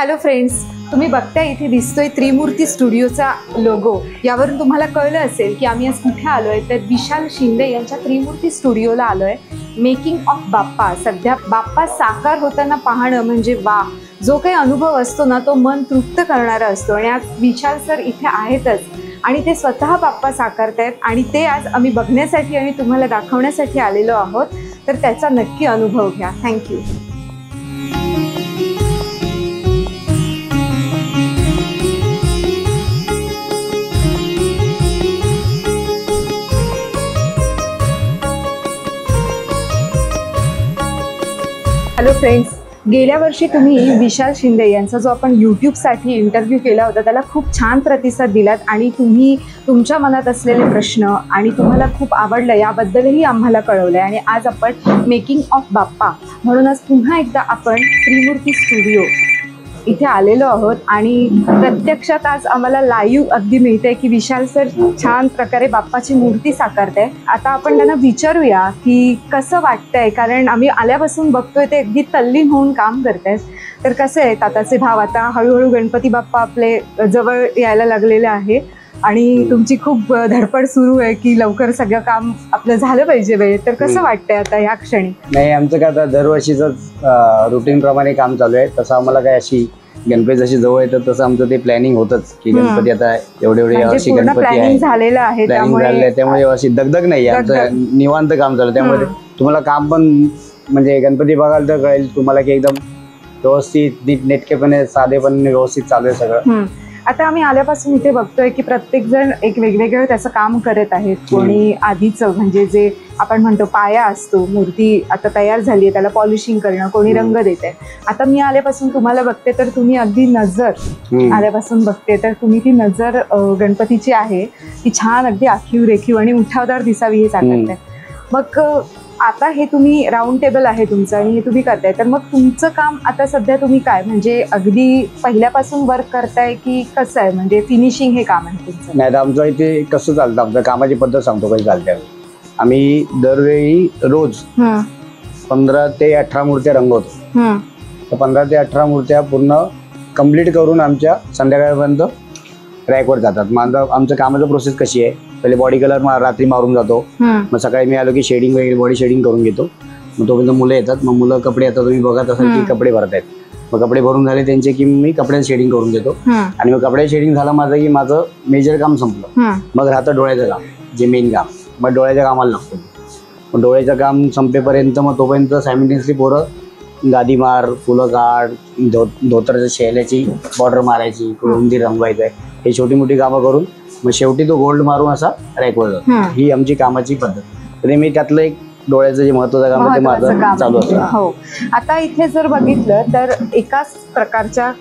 Hello friends, तुम्ही बघताय इथे दिसतोय त्रिमूर्ती स्टुडिओचा लोगो। यावरून तुम्हाला कळलं असेल की आम्ही आज कुठे आलोय, तर विशाल शिंदे यांच्या त्रिमूर्ती स्टुडिओला आलोय। मेकिंग ऑफ बाप्पा। सध्या बाप्पा साकार होताना पाहणं म्हणजे वा, जो काही अनुभव असतो ना तो मन तृप्त करणारा असतो। आणि आज विशाल सर इथे आहेतच आणि ते स्वतः बाप्पा साकारतायत आणि ते आज आम्ही बघण्यासाठी आणि तुम्हाला दाखवण्यासाठी आलेलो आहोत। तर त्याचा नक्की अनुभव घ्या। थँक्यू। हॅलो फ्रेंड्स, गेल्या वर्षी तुम्ही विशाल शिंदे यांचा जो आपण यूट्यूबसाठी इंटरव्ह्यू केला होता त्याला खूप छान प्रतिसाद दिलात आणि तुम्ही तुमच्या मनात असलेले प्रश्न आणि तुम्हाला खूप आवडलं याबद्दलही आम्हाला कळवलं आहे। आणि आज आपण मेकिंग ऑफ बाप्पा म्हणून आज पुन्हा एकदा आपण त्रिमूर्ती स्टुडिओ इथे आलेलो आहोत आणि प्रत्यक्षात आज आम्हाला लाईव्ह अगदी मिळतंय की विशाल सर छान प्रकारे बाप्पाची मूर्ती साकारताय। आता आपण त्यांना विचारूया की कसं वाटतंय, कारण आम्ही आल्यापासून बघतोय ते अगदी तल्लीन होऊन काम करतायत। तर कसे आहेत आताचे भाव? आता हळूहळू गणपती बाप्पा आपले जवळ यायला लागलेले आहे आणि तुमची खूप धडपड सुरू आहे की लवकर सगळं काम आपलं झालं पाहिजे वेळेत। तर कसं वाटतंय आता ह्या क्षणी? नाही, आमचं काय आता दरवर्षीच रुटीन प्रमाणे काम चालू आहे। तसं आम्हाला काय अशी गणपती जशी जवळ येतात तसं आमचं ते प्लॅनिंग होतच की गणपती आता एवढे अशी गणपती आहे, झालेलं आहे, त्यामुळे अशी दगदग नाही, आमचं निवांत काम चालू। त्यामुळे तुम्हाला काम पण म्हणजे गणपती बघाल तर कळेल तुम्हाला की एकदम व्यवस्थित नीटनेटकेपणे साधेपणे व्यवस्थित चालू आहे सगळं। आता आम्ही आल्यापासून इथे बघतोय की प्रत्येक जण एक वेगवेगळं त्याचं काम करत आहेत। कोणी आधीचं म्हणजे जे आपण म्हणतो पाया असतो, मूर्ती आता तयार झाली आहे त्याला पॉलिशिंग करणं, कोणी रंग देत आहे। आता मी आल्यापासून तुम्हाला बघते तर तुम्ही अगदी नजर आल्यापासून बघते तर तुम्ही ती नजर गणपतीची आहे ती छान अगदी आखीव रेखीव आणि उठावदार दिसावी हे साकारताय। मग आता हे तुम्ही राऊंड टेबल आहे तुमचं आणि हे तुम्ही करताय, तर मग तुमचं काम आता सध्या तुम्ही काय म्हणजे अगदी पहिल्यापासून वर्क करताय की कसं आहे, म्हणजे फिनिशिंग हे काम आहे तुमचं? नाही, आमचं इथे कसं चालतं, आमच्या कामाची पद्धत सांगतो कशी चालते। आम्ही दरवेळी रोज 15 ते 18 मूर्त्या रंगवतो। तर 15 ते 18 मूर्त्या पूर्ण कंप्लीट करून आमच्या संध्याकाळपर्यंत ट्रॅकवर जातात। माझं आमचं कामाचं प्रोसेस कशी आहे, पहिले बॉडी कलर रात्री मारून जातो, मग सकाळी मी आलो की शेडिंग वगैरे बॉडी शेडिंग करून घेतो। मग तोपर्यंत मुलं येतात, मग मुलं कपडे आता तुम्ही बघत असाल की कपडे भरत आहेत, मग कपडे भरून झाले त्यांचे की मी कपड्याचं शेडिंग करून देतो आणि मग कपड्याचं शेडिंग झालं माझं की माझं मेजर काम संपलं। मग राहतं डोळ्याचं काम, जे मेन काम, मग डोळ्याच्या कामाला लागतो। मग डोळ्याचं काम संपेपर्यंत मग तोपर्यंत सायमल्टेनियसली पोरं गादी मार, फुलं काढ, धोतराच्या शेल्याची बॉर्डर मारायची, उंदीर रंगवायचं आहे, हे छोटी मोठी कामं करून मग शेवटी तो गोल्ड मारून असा रॅकवर जातो। ही आमची कामाची पद्धत। तर मी त्यातलं एक डोळ्याचं जे महत्त्वाचं काम आहे ते माझं चालू असतं। हो, आता इथे जर बघितलं तर एकाच प्रकारच्या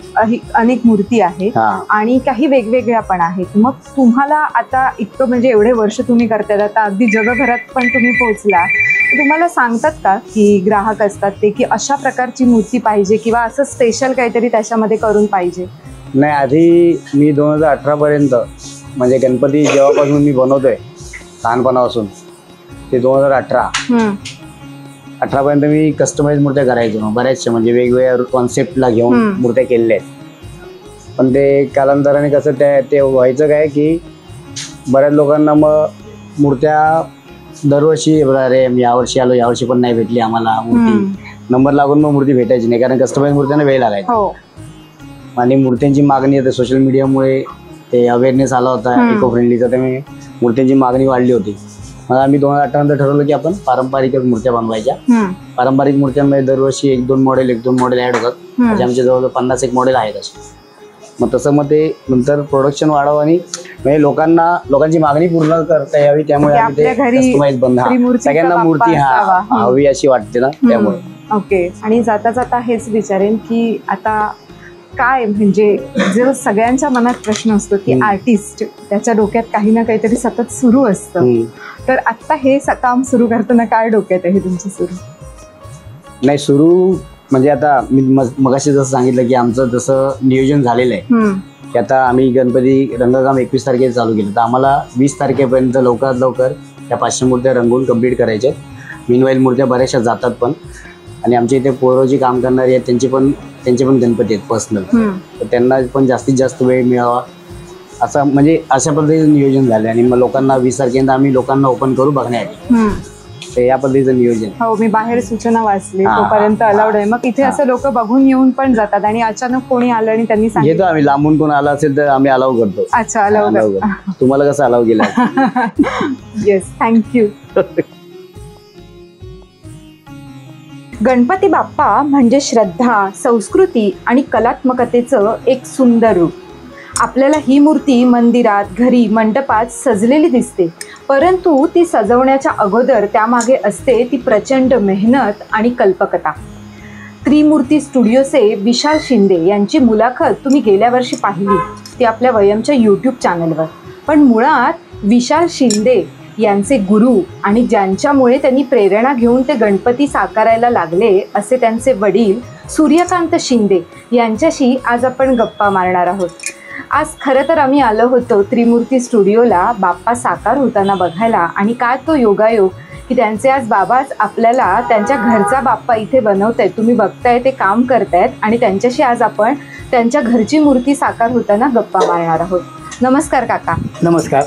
अनेक मूर्ती आहेत आणि काही वेगवेगळ्या पण आहेत। मग तुम्हाला आता इतकं म्हणजे एवढे वर्ष तुम्ही करताय, आता अगदी जगभरात पण तुम्ही पोहोचला, तुम्हाला सांगतात का की ग्राहक असतात ते की अशा प्रकारची मूर्ती पाहिजे किंवा असं स्पेशल काहीतरी त्याच्यामध्ये करून पाहिजे? नाही, आधी मी 2018 पर्यंत म्हणजे गणपती जेव्हापासून मी बनवतोय लहानपणापासून ते 2018 पर्यंत मी कस्टमाइज मूर्त्या करायचो बऱ्याचशा, म्हणजे वेगवेगळ्या कॉन्सेप्टला घेऊन मूर्त्या केलेल्या आहेत। पण ते कालांतराने कसं ते व्हायचं काय की बऱ्याच लोकांना मग मूर्त्या दरवर्षी अरे यावर्षी आलो, यावर्षी पण नाही भेटली आम्हाला मूर्ती, नंबर लागून मग मूर्ती भेटायची नाही, कारण कस्टमाइज मूर्त्यांना वेळ लागायचा आणि मूर्त्यांची मागणी आता सोशल मीडियामुळे ते अवेअरनेस आला होता इको फ्रेंडलीचा, त्यामुळे मूर्त्यांची मागणी वाढली होती। मग आम्ही 2018 नंतर ठरवलं की आपण पारंपरिक मूर्त्या बनवायच्या। पारंपरिक मूर्त्यांमध्ये दरवर्षी एक दोन मॉडेल ऍड होतात, म्हणजे आमच्या जवळ 50 एक मॉडेल आहेत असे। मग तसं मग ते नंतर प्रोडक्शन वाढवं आणि म्हणजे लोकांची मागणी पूर्ण करता यावी, त्यामुळे आम्ही ते कस्टमाइज बनवतो। सगळ्यांना मूर्ती हवी अशी वाटते ना, त्यामुळे। ओके, आणि जाता जाता हेच विचारेन की आता काय म्हणजे जो सगळ्यांच्या मनात प्रश्न असतो की आर्टिस्ट त्याच्या डोक्यात काही ना काहीतरी सतत सुरू असतं, तर आता हे काम सुरू करताना काय डोक्यात आहे तुमचं सुरू? नाही, सुरू म्हणजे आता मी मगाशी जसं सांगितलं की आमचं जसं नियोजन झालेलं आहे की आता आम्ही गणपती रंगकाम 21 तारखेला चालू केलं, तर आम्हाला 20 तारखेपर्यंत लवकरात लवकर त्या 500 मूर्त्या रंगवून कंप्लीट करायच्या। मीनवाईल मूर्त्या बऱ्याचशा जातात पण, आणि आमच्या इथे पोरं जी काम करणारी आहेत त्यांची पण त्यांचे पण गणपती आहेत पर्सनल, तर त्यांना पण जास्तीत जास्त वेळ मिळावा असं म्हणजे अशा पद्धतीचं नियोजन झालं. आणि मग लोकांना 20 तारखेला आम्ही लोकांना ओपन करू बघण्यासाठी, तर या पद्धतीचं नियोजन. हो, मी बाहेर सूचना वाचली तोपर्यंत अलाउड आहे. मग इथे असं लोक बघून येऊन पण जातात आणि अचानक कोणी आलं आणि त्यांनी सांगितलं? येतो आम्ही, लांबून कोण आला असेल तर आम्ही अलाव करतो. अच्छा, अलाउड. तुम्हाला कसं अलाव केलं? Yes, thank you. गणपती बाप्पा म्हणजे श्रद्धा, संस्कृती आणि कलात्मकतेचं एक सुंदर रूप. आपल्याला ही मूर्ती मंदिरात, घरी, मंडपात सजलेली दिसते, परंतु ती सजवण्याच्या अगोदर त्यामागे असते ती प्रचंड मेहनत आणि कल्पकता. त्रिमूर्ती स्टुडिओचे विशाल शिंदे यांची मुलाखत तुम्ही गेल्या वर्षी पाहिली, ती आपल्या वयमच्या यूट्यूब चॅनलवर. पण मुळात विशाल शिंदे यांचे गुरु आणि ज्यांच्यामुळे त्यांनी प्रेरणा घेऊन ते गणपती साकारायला लागले असे त्यांचे वडील सूर्यकांत शिंदे यांच्याशी आज आपण गप्पा मारणार आहोत. आज खरं तर आम्ही आलो होतो त्रिमूर्ती स्टुडिओला बाप्पा साकार होताना बघायला, आणि काय तो योगायोग की त्यांचे आज बाबाच आपल्याला त्यांच्या घरचा बाप्पा इथे बनवतायत. तुम्ही बघताय ते काम करतायत आणि त्यांच्याशी आज आपण त्यांच्या घरची मूर्ती साकार होताना गप्पा मारणार आहोत. नमस्कार काका. नमस्कार.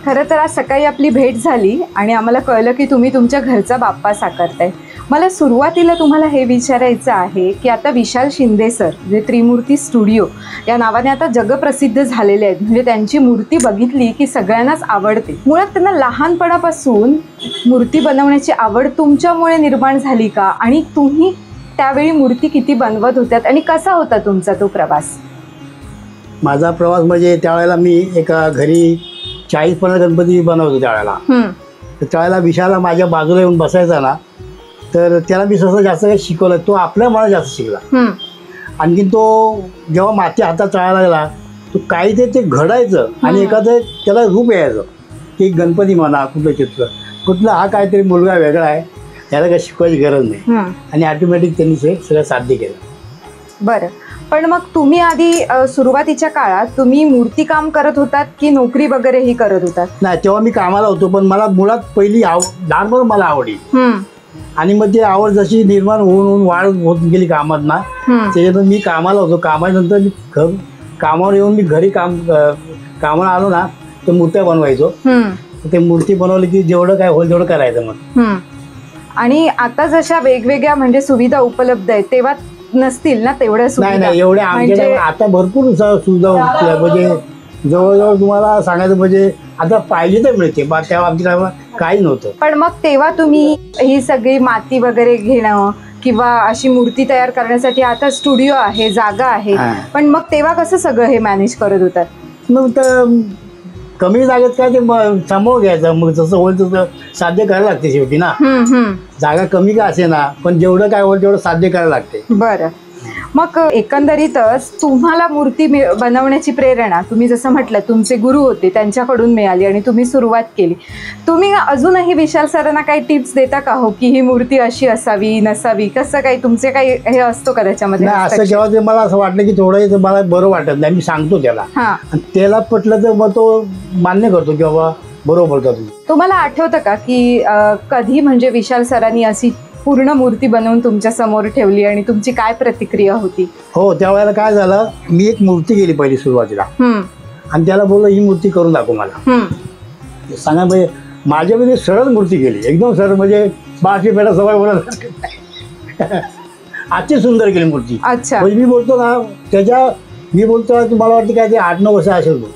खरं तर आज सकाळी आपली भेट झाली आणि आम्हाला कळलं की तुम्ही तुमच्या घरचा बाप्पा साकारताय. मला सुरुवातीला तुम्हाला हे विचारायचं आहे की आता विशाल शिंदे सर जे त्रिमूर्ती स्टुडिओ या नावाने आता जगप्रसिद्ध झालेले आहेत, म्हणजे त्यांची मूर्ती बघितली की सगळ्यांनाच आवडते. मुळात त्यांना लहानपणापासून मूर्ती बनवण्याची आवड तुमच्यामुळे निर्माण झाली का, आणि तुम्ही त्यावेळी मूर्ती किती बनवत होत्यात आणि कसा होता तुमचा तो प्रवास? माझा प्रवास म्हणजे त्यावेळेला मी एका घरी 40-50 गणपती बनवतो त्यावेळेला. तर त्यावेळेला विशाला माझ्या बाजूला येऊन बसायचा ना, तर त्याला मी सहसा जास्त काही शिकवलं, तो आपल्या मला जास्त शिकला. आणखीन तो जेव्हा माती हातात चाळायला लागला, तो काही ते घडायचं आणि एखादं त्याला रूप यायचं की गणपती म्हणा, कुठलं चित्र, कुठला हा काहीतरी मुलगा वेगळा आहे, त्याला काही शिकवायची गरज नाही, आणि ऑटोमॅटिक त्यांनी ते सगळं साध्य केलं. बरं, पण मग तुम्ही आधी सुरुवातीच्या काळात तुम्ही मूर्तीकाम करत होतात की नोकरी वगैरेही करत होतात? नाही, तेव्हा मी कामाला होतो, पण मला मुळात पहिली लहानपण मला आवडी, आणि मग ती आवड जशी निर्माण होऊन वाढ होत गेली कामात ना, त्याच्यातून मी कामाला होतो. कामानंतर मी कामावर येऊन मी घरी कामाला आलो ना, तर मूर्त्या बनवायचो. ते मूर्ती बनवली की जेवढं काय होईल तेवढं करायचं मग. आणि आता जशा वेगवेगळ्या म्हणजे सुविधा उपलब्ध आहेत तेव्हा नसतील ना तेवढ्या सुविधा? नाही, एवढ्या आमच्या आता भरपूर सुविधा उपलब्ध, म्हणजे जवळजवळ तुम्हाला सांगायचं म्हणजे आता पाहिजे तर मिळते, तेव्हा आमच्या काही नव्हतं. पण मग तेव्हा तुम्ही ही सगळी माती वगैरे घेणं किंवा अशी मूर्ती तयार करण्यासाठी आता स्टुडिओ आहे, जागा आहे, पण मग तेव्हा कसं सगळं हे मॅनेज करत होतात? मग तर कमी जागेत काय ते सांभाळून घ्यायचं, मग जसं होईल तसं साध्य करायला लागते शेवटी ना. जागा कमी का असे ना, पण जेवढं काय होईल तेवढं साध्य करायला लागते. बरं, मग एकंदरीतच तुम्हाला मूर्ती बनवण्याची प्रेरणा तुम्ही जसं म्हटलं तुमचे गुरु होते त्यांच्याकडून मिळाली आणि तुम्ही सुरुवात केली. तुम्ही अजूनही विशाल सरांना काही टिप्स देता का हो की ही मूर्ती अशी असावी नसावी, कसं काही तुमचे काही हे असतो का त्याच्यामध्ये? असं जेव्हा ते मला असं वाटलं की थोडं मला बरं वाटत नाही, मी सांगतो त्याला, आणि त्याला पटलं तर मग तो मान्य करतो की बाबा बरोबर बोलता तुम्ही. तुम्हाला आठवतं का की कधी म्हणजे विशाल सरांनी अशी पूर्ण मूर्ती बनवून तुमच्या समोर ठेवली आणि तुमची काय प्रतिक्रिया होती? हो, त्यावेळेला काय झालं, मी एक मूर्ती केली पहिली सुरुवातीला, आणि त्याला बोललो ही मूर्ती करून दाखव मला. सांगा म्हणजे माझ्यामध्ये सरळ मूर्ती केली, एकदम सरळ, म्हणजे बाळशी पेटा सवय बोलायला आजची सुंदर केली मूर्ती. अच्छा, म्हणजे मी बोलतो ना मी बोलतो तुम्हाला वाटतं काय ते 8-9 वर्ष असेल तो,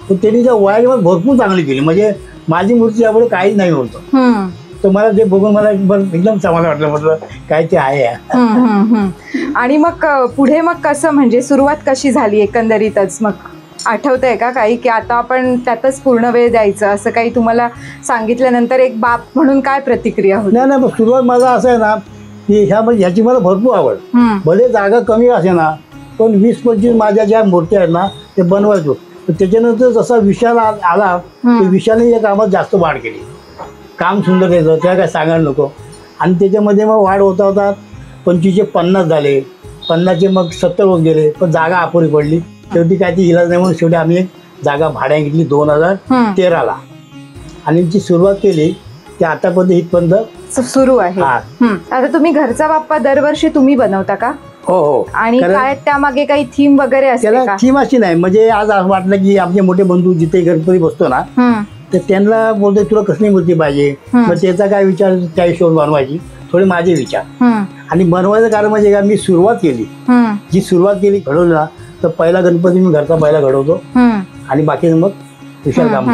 पण त्यांनी त्या वयाच्या भरपूर चांगली केली, म्हणजे माझी मूर्ती यापुढे काहीच नाही होतं. तर मला ते बघून मला एकदम चांगलं वाटलं, म्हटलं काय ते आहे. आणि मग पुढे मग कसं म्हणजे सुरुवात कशी झाली एकंदरीतच? मग आठवतंय का काही की आता आपण त्यातच पूर्ण वेळ द्यायचं, असं काही तुम्हाला सांगितल्यानंतर एक बाप म्हणून काय प्रतिक्रिया होती? नाही, मग सुरुवात माझा असं आहे ना की ह्याची मला भरपूर आवड, भले जागा कमी असे ना, पण 20-25 माझ्या ज्या मूर्त्या आहेत ना ते बनवायचो. तर त्याच्यानंतर जसा विशाल आला, विशालने या कामात जास्त वाढ केली, काम सुंदर यायचं, त्या काय सांगायला नको. आणि त्याच्यामध्ये मग वाढ होता होता 25चे 50 झाले, 50चे मग 70 होत गेले, पण जागा अपुरी पडली. शेवटी काय ती इलाज नाही म्हणून शेवटी आम्ही एक जागा भाड्याने घेतली 2013ला, आणि जी सुरुवात केली ती आतापर्यंत इथपर्यंत सुरू आहे. आता तुम्ही घरचा बाप्पा दरवर्षी तुम्ही बनवता का? हो हो. आणि कारण काय त्यामागे काही थीम वगैरे असते त्याला का? थीम अशी नाही, म्हणजे आज असं वाटलं की आमचे मोठे बंधू जिथे गणपती बसतो ना तर त्यांना बोलतोय तुला कसली मूर्ती पाहिजे, मग त्याचा काय विचार त्या हिशोब बनवायची, थोडे माझे विचार. आणि बनवायचं कारण म्हणजे का, मी सुरुवात केली, जी सुरुवात केली घडवला, तर पहिला गणपती मी घरचा पहिला घडवतो आणि बाकी मग विशाल काम.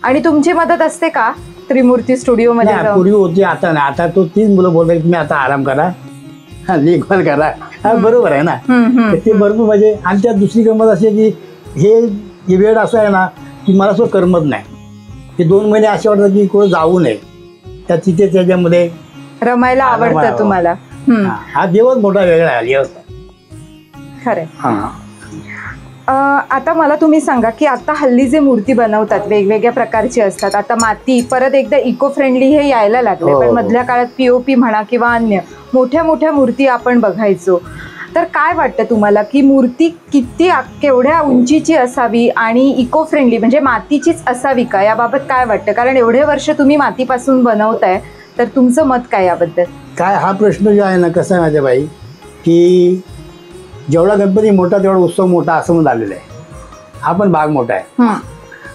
आणि तुमची मदत असते का त्रिमूर्ती स्टुडिओ मध्ये नाही, जाऊन? पूर्वी होती, आता नाही. आता तो तीच मुलं बोलतात तुम्ही आता आराम करा, देखभाल करा. हा बरोबर आहे ना. तर ते भरपूर म्हणजे. आणि त्यात दुसरी गंमत अशी आहे की हे वेळ असं आहे ना की मला असं करमत नाही. हे 2 महिने असे वाटतात की कोण जाऊ नये, त्या तिथे त्याच्यामध्ये रमायला आवडतं तुम्हाला? हा दिवस मोठा वेगळा आहे दिवस. खरंय. आता मला तुम्ही सांगा की आता हल्ली जे मूर्ती बनवतात वेगवेगळ्या प्रकारची असतात, आता माती परत एकदा इको फ्रेंडली हे यायला लागले, पण मधल्या काळात पीओपी म्हणा किंवा अन्य मोठ्या मोठ्या मूर्ती आपण बघायचो. तर काय वाटतं तुम्हाला की मूर्ती केवढ्या उंचीची असावी आणि इको फ्रेंडली म्हणजे मातीचीच असावी का, याबाबत काय वाटतं? कारण एवढे वर्ष तुम्ही मातीपासून बनवताय, तर तुमचं मत काय याबद्दल? काय हा प्रश्न जो आहे ना, कसा आहे माझ्या बाई, की जेवढा गणपती मोठा तेवढा उत्सव मोठा असं म्हणून आलेलं आहे. हा पण भाग मोठा आहे.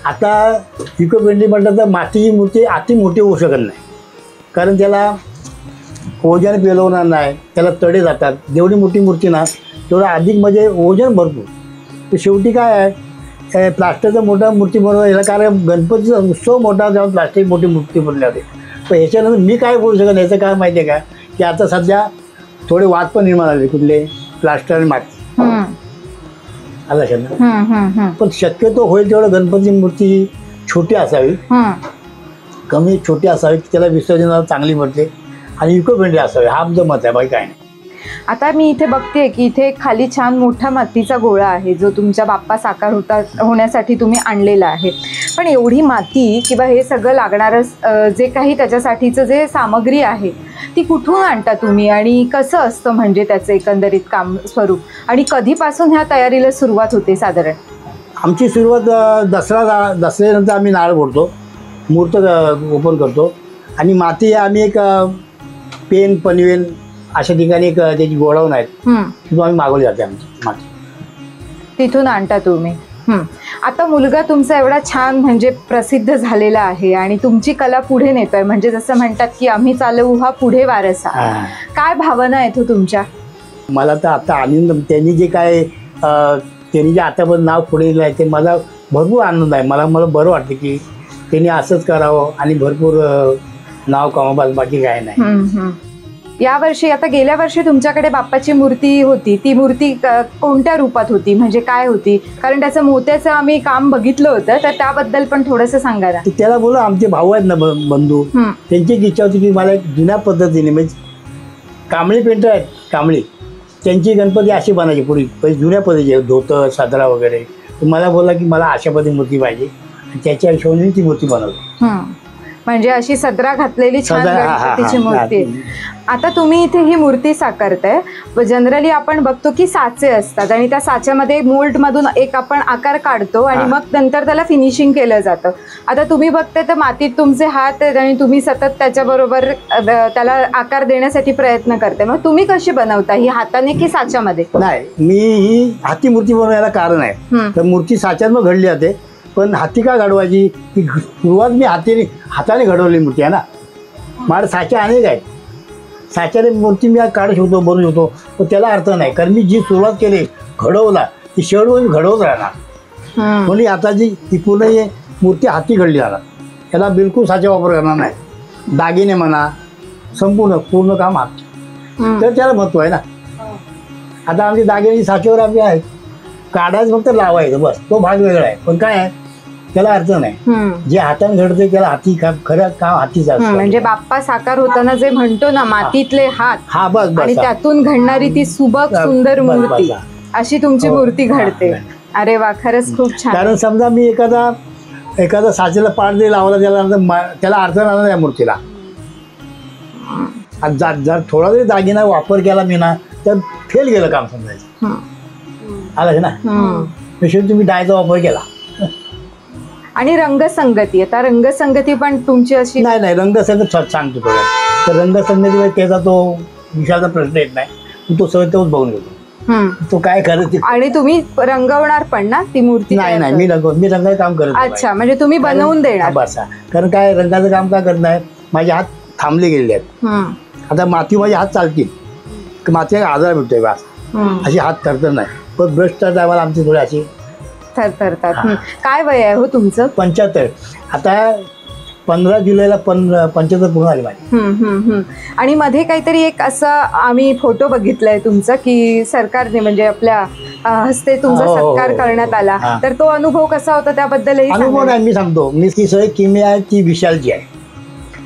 आता इको फ्रेंडली म्हटलं तर मातीची मूर्ती अति मोठी होऊ शकत नाही, कारण त्याला ओझन पेलवणार नाही, त्याला तडे जातात. जेवढी मोठी मूर्ती ना तेवढं अधिक म्हणजे ओझन भरपूर. तर शेवटी काय आहे, प्लास्टरचं मोठा मूर्ती बनवलं याला, कारण गणपतीचा उत्सव मोठा जेव्हा प्लास्टिक मोठी मूर्ती बनली जाते. पण ह्याच्यानंतर मी काय बोलू शकत याचं काय माहिती आहे का, की आता सध्या थोडे वाद पण निर्माण झाले, कुठले प्लास्टर आणि माती आला ना. पण शक्यतो होईल तेवढं गणपती मूर्ती छोटी असावी, कमी छोटी असावी, त्याला विसर्जनाला चांगली मिळते आणि इको फ्रेंडली असावी. हा आमचं मत आहे, बाकी काय नाही. आता मी इथे बघते की इथे खाली छान मोठा मातीचा गोळा आहे जो तुमच्या बाप्पा साकार होण्यासाठी तुम्ही आणलेला आहे. पण एवढी माती किंवा हे सगळं लागणारं जे काही त्याच्यासाठीचं जे सामग्री आहे ती कुठून आणता तुम्ही आणि कसं असतं म्हणजे त्याचं एकंदरीत काम स्वरूप, आणि कधीपासून ह्या तयारीला सुरुवात होते साधारण? आमची सुरुवात दसऱ्यानंतर आम्ही नारळ फोडतो, मूर्त ओपन करतो आणि माती आम्ही एक पेन पनवेल अशा ठिकाणी एक त्याची गोडाऊन आहेत, तिथून आम्ही मागवली जाते आमची माती, तिथून आणता तुम्ही. आता मुलगा तुमचा एवढा छान म्हणजे प्रसिद्ध झालेला आहे आणि तुमची कला पुढे नेतोय, म्हणजे जसं म्हणतात की आम्ही चालवू हा पुढे वारसा. काय भावना येतो तुमच्या? मला तर आता आनंद, त्यांनी जे आतापर्यंत नाव पुढे दिलं आहे ते मला भरपूर आनंद आहे. मला बरं वाटतं की त्यांनी असंच करावं आणि भरपूर नाव कमावं, बाकी काय नाही. यावर्षी, आता गेल्या वर्षी तुमच्याकडे बाप्पाची मूर्ती होती, ती मूर्ती कोणत्या रूपात होती, म्हणजे काय होती? कारण त्याचं मोत्याचं आम्ही काम बघितलं होतं, तर त्याबद्दल पण थोडंसं सांगा ना. त्याला बोलू, आमचे भाऊ आहेत ना बंधू, त्यांची एक इच्छा होती की मला एक जुन्या पद्धतीने, म्हणजे कांबळी पेंटर आहेत कांबळी, त्यांची गणपती अशी बनायची पूर्वी जुन्या पद्धतीची, धोतर सदरा वगैरे. मला बोलला की मला अशा पद्धती मूर्ती पाहिजे, त्याच्या हिशोबाने ती मूर्ती बनवली. म्हणजे अशी सदरा घातलेली छान गणपतीची मूर्ती. आता तुम्ही इथे ही मूर्ती साकारताय, जनरली आपण बघतो की साचे असतात आणि त्या साच्यामध्ये मोल्ड मधून एक आपण आकार काढतो आणि मग नंतर त्याला फिनिशिंग केलं जातं. आता तुम्ही बघताय तर मातीत तुमचे हात आहेत आणि तुम्ही सतत त्याच्याबरोबर त्याला आकार देण्यासाठी प्रयत्न करताय. मग तुम्ही कशी बनवता, ही हाताने की साच्यामध्ये? नाही, मी ही हाती मूर्ती बनवायला कारण आहे, तर मूर्ती साच्यात मग घडली जाते. पण हाती का घडवायची, की सुरुवात मी हाताने घडवली मूर्ती आहे ना. माझ्या साच्या अनेक आहेत, साच्याने मूर्ती मी काढू शकतो, बनवू शकतो, पण त्याला अर्थ नाही, कारण मी जी सुरुवात केली घडवला ती शेवट घडवत राहणार. म्हणून आता जी पूर्ण मूर्ती हाती घडली जाणार, त्याला बिलकुल साचा वापर करणार नाही. दागिने म्हणा, पूर्ण काम हात, तर त्याला महत्त्व आहे ना. आता आमची दागिन्याची साच्यावर आमची आहे, काढायचं फक्त लावायचं बस, तो भाग वेगळा आहे. पण काय आहे, त्याला अर्थ नाही. जे हाताने घडते त्याला हाती खरं काम हातीच असतं. म्हणजे बाप्पा साकार होताना जे म्हणतो ना मातीतले हात, हा बस आणि त्यातून घडणारी ती सुबक सुंदर मूर्ती, अशी तुमची मूर्ती घडते. अरे वा, खरंच खूप छान. कारण समजा मी एखादा साचेला पाठ जरी लावला, त्याला अर्थ नाही त्या मूर्तीला. जर थोडा जरी दागिना वापर केला मी ना, तर फेल गेलं काम समजायचं. आलं ना, शेवटी तुम्ही डायचा वापर केला. आणि रंगसंगती, आता रंगसंगती पण तुमची अशी? नाही, रंगसंगत सांगतो थोडं. तर रंगसंगती त्याचा तो विषयाचा प्रश्न येत नाही. तो सगळं तोच बघून घेतो. तो काय करत आणि तुम्ही रंगवणार पण ना ती मूर्ती? नाही, मी रंगाचं काम करत नाही. अच्छा, म्हणजे तुम्ही बनवून देणार? बस, कारण काय रंगाचं काम का करत नाही, माझे हात थांबले गेलेले आहेत. आता माती माझे हात चालतील, मातीला आधार भेटतोय बस, अशी हात थरथर नाही. पण ब्रशच्या टायमाला आमचे थोडे असे थरथरतात. काय वय आहे हो तुमचं? 75. आता 15 जुलैला 75 पूर्ण आली माझी. आणि मध्ये काहीतरी एक असं आम्ही फोटो बघितलाय तुमचा की सरकारने म्हणजे आपल्या हस्ते तुमचा सत्कार करण्यात आला, तर तो अनुभव कसा होता त्याबद्दलही? अनुभव नाही मी सांगतो. मी ती सगळी किमया आहे ती विशालची आहे.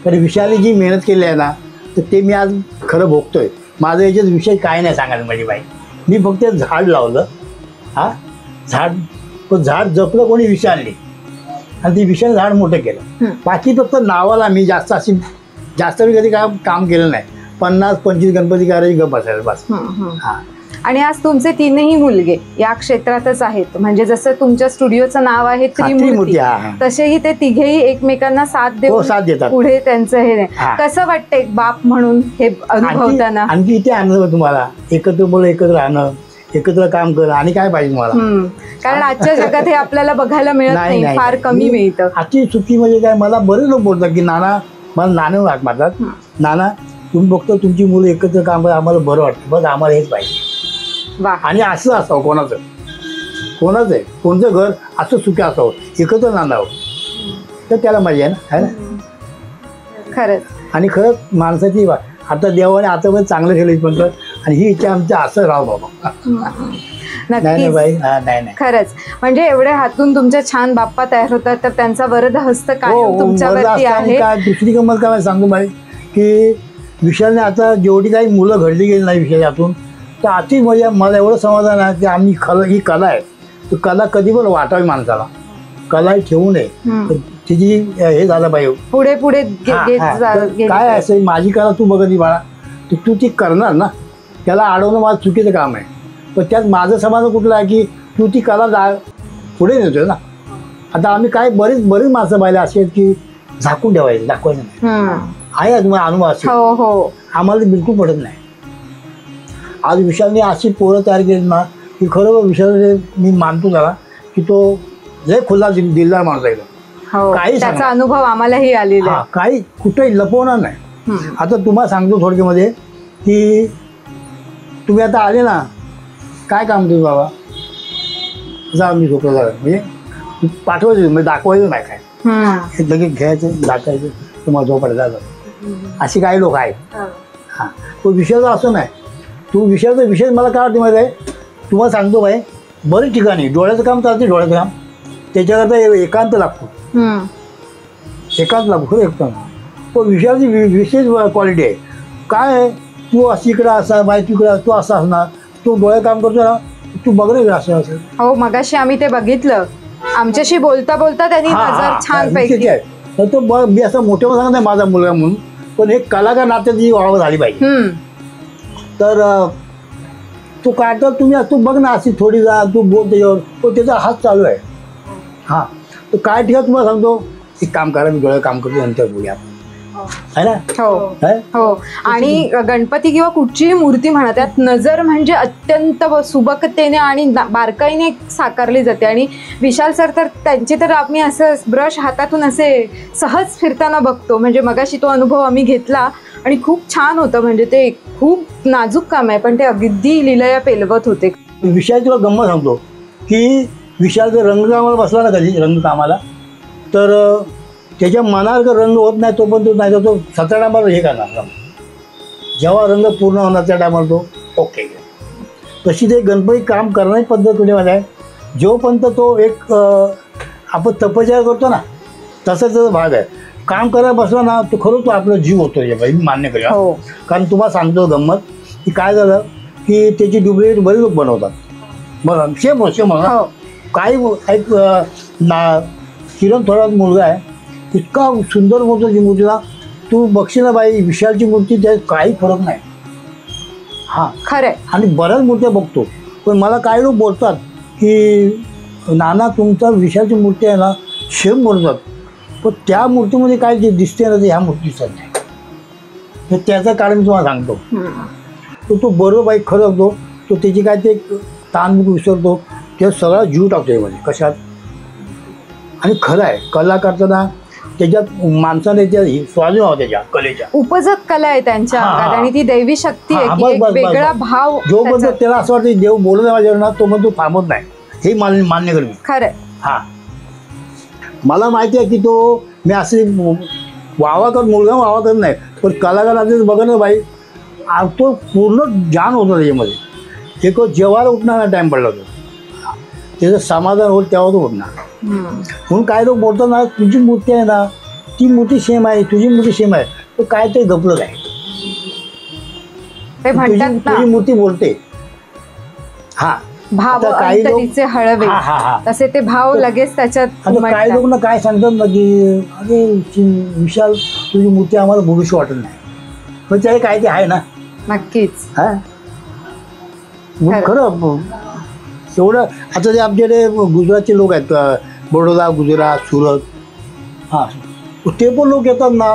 तर विशालने जी मेहनत केली आहे ना, तर ते मी आज खरं भोगतोय. माझं याच्यात विषय काय नाही सांगायला माझी बाई. मी फक्त झाड लावलं, झाड जपलं कोणी विशालने, आणि ती विशाल झाड मोठं केलं. बाकी फक्त नावाला मी जास्त मी कधी काम केलं नाही. 50-25 गणपती करायची गप असायला बस. आणि आज तुमचे 3ही मुलगे या क्षेत्रातच आहेत, म्हणजे जसं तुमच्या स्टुडिओचं नाव आहे त्रिमूर्ती, तसेही ते तिघेही एकमेकांना साथ देतात पुढे त्यांचं हे. कसं वाटतं एक बाप म्हणून हे अनुभवताना? आणखी इथे आनंद तुम्हाला, एकत्र बोल, एकत्र राहणं, एकत्र काम करणं, आणि काय पाहिजे तुम्हाला? कारण आजच्या जगात हे आपल्याला बघायला मिळत नाही, फार कमी मिळतं. आजची चुकी म्हणजे काय, मला बरेच लोक बोलतात की नाना, मला नाना वाट मारतात, नाना तुम्ही बघतो तुमची मुलं एकत्र काम करत, आम्हाला बरं वाटतं, बस आम्हाला हेच पाहिजे. आणि असं असावं कोणाचं आहे, कोणतं घर असं सुखी असावं, एकत्र नांदावं, तर त्याला मजा आहे ना. खरंच. आणि खरंच माणसाची आता देवाने आतापर्यंत चांगलं केलं पण, आणि ही इच्छा आमच्या असं राव बाबा. नक्कीच खरंच, म्हणजे एवढे हातून तुमच्या छान बाप्पा तयार होतात, तर त्यांचा वरद हस्त कायम तुमच्यावरती आहे. दुसरी गंमत काय सांगतो बाई, की विशालने आता जेवढी काही मुलं घडली गेली नाही विषयाच्या हातून, तर अति म्हणजे मला एवढं समाधान आहे की आम्ही ही कला आहे, तर कला कधी पण वाटावी माणसाला, कला ठेवू नये, तिची हे झालं पाहिजे पुढे काय असं. माझी कला तू बघती बाळा, तू ती करणार ना, त्याला अडवणं माझं चुकीचं काम आहे. पण त्यात माझं समाधान कुठलं आहे की तू ती कला पुढे नेतोय ना. आता आम्ही काय बरीच माणसं पाहिले अशी आहेत की झाकून ठेवायचे, दाखवायचं नाही. आहे तुम्हाला अनुभव असेल, आम्हाला बिलकुल पडत नाही. आज विशालने अशी पोरं तयार केली ना की खरं विशाल मी मानतो त्याला की तो लय खुला दिलदार माणूस आहे. काही त्याचा अनुभव आम्हालाही आलेला, काही कुठेही लपवणार नाही. आता तुम्हाला सांगतो थोडक्यामध्ये की तुम्ही आता आले ना, काय काम तुम्ही बाबा, जा मी झोपला जा, म्हणजे पाठवायचं म्हणजे दाखवायचं नाही काय, लगेच घ्यायचं दाखवायचं, तुम्हाला झोपायला जायचं. अशी काही लोक आहेत. तो विषयाचा असं नाही. तू विषयाचा विषय मला काय वाटतं माहिती आहे, तुम्हाला सांगतो बाई, बरेच ठिकाणी डोळ्याचं काम चालते, डोळ्याचं काम त्याच्याकरता एकांत लागतो, एकदम. तो विषयाची विशेष क्वालिटी आहे. काय आहे, तू अशी इकडं असा बाई, तिकडं तू असं असणार, तू डोळे काम करतो ना, तू बघ रे असं असेल. हो, मगाशी आम्ही ते बघितलं, आमच्याशी बोलता बोलता त्यांनी नजर छान पैकी आहे. तर तो मी असं मोठ्या सांगत नाही माझा मुलगा म्हणून, पण एक कलाकार नात्याची वाढ झाली पाहिजे. तर तू काय तर तुम्ही तू बघ ना, अशी थोडी जा, तू बोल त्याच्यावर, तो त्याचा हात चालू आहे. तर काय ठिकाण तुम्हाला सांगतो, एक काम करा, मी डोळे काम करतो, नंतर बोलूया है ना. हो. आणि गणपती किंवा कुठचीही मूर्ती म्हणा, त्यात नजर म्हणजे अत्यंत सुबकतेने आणि बारकाईने साकारली जाते. आणि विशाल सर तर त्यांचे तर आम्ही असं ब्रश हातातून असे सहज फिरताना बघतो, म्हणजे मगाशी तो अनुभव आम्ही घेतला आणि खूप छान होतं. म्हणजे ते खूप नाजूक काम आहे, पण ते अगदी लीलया पेलवत होते. विशाल तुला गंमत सांगतो की विशाल जर रंगकामाला बसला ना कधी रंगकामाला, तर त्याच्या मनावर रंग होत नाही तोपर्यंत नाही, तर तो 17 टायमाला हे करणार. जेव्हा रंग पूर्ण होणार त्या टायमाला तो ओके. तशी ते गणपती काम करण्याची पद्धत तुझ्यामध्ये आहे. जोपर्यंत तो एक आपण तपश्चर्या करतो ना, तसा त्याचा भाग आहे. काम करायला बसला ना, तो खरंच तो आपला जीव होतो, मी मान्य करूया. कारण तुम्हाला सांगतो गंमत की काय झालं की त्याची डुप्लिकेट बरेच लोक बनवतात. बरं, सेम म्हणा काही एक किरण थोडा मुलगा आहे, इतका सुंदर मूर्ती ती मूर्तीला, तू बघशील ना बाई, विशालची मूर्ती त्यात काही फरक नाही. खरं. आणि बऱ्याच मूर्त्या बघतो, पण मला काही लोक बोलतात की नाना तुमचा विशालची मूर्ती आहे ना सेम बोलतात, पण त्या मूर्तीमध्ये काय जे दिसते ना ते ह्या मूर्ती दिसत नाही. तर त्याचं कारण मी तुम्हाला सांगतो. तो बरोबर बाई खरं होतो. तो त्याची काय ते ताण विसरतो, ते सगळा जीव टाकतो यामध्ये कशात. आणि खरं आहे कला करताना त्याच्यात माणसाने त्या स्वाधीन व्हावं त्याच्या कलेच्या. उपजत कला आहे त्यांच्या अंगात आणि ती दैवी शक्ती आहे की एक वेगळा भाव. जोपर्यंत त्याला असं वाटतं देव बोलत आहे माझ्यावर ना, तो म्हणतो थांबत नाही. हे मान्य करेल. खरं. हा मला माहिती आहे की तो मी असे वावा कर मुलगा वावा करत नाही, पण कलाकाराचे बघा ना बाई, तो पूर्ण जान होतं त्याच्यामध्ये. एक जेवायला उठणार टाईम पडला होता, त्याचं समाधान होईल तेव्हा तो उठणार. म्हणून काय लोक बोलतात ना, तुझी मूर्ती आहे ना ती मूर्ती सेम आहे, तुझी मूर्ती सेम आहे. तो काय ते गपलं काय, तुझी मूर्ती बोलते. हा भाव अंतरीचे हळवे तसे ते भाव लगेच त्याच्यात. काही लोक ना काय सांगतात ना की अरे विशाल तुझी मूर्ती आम्हाला बोलूशी वाटत नाही, पण त्याला काय ते आहे ना. नक्कीच. हा खरं एवढं. आता ते आमच्याकडे गुजरातचे लोक आहेत, बडोदा, गुजरात, सुरत, हां ते पण लोक येतात ना,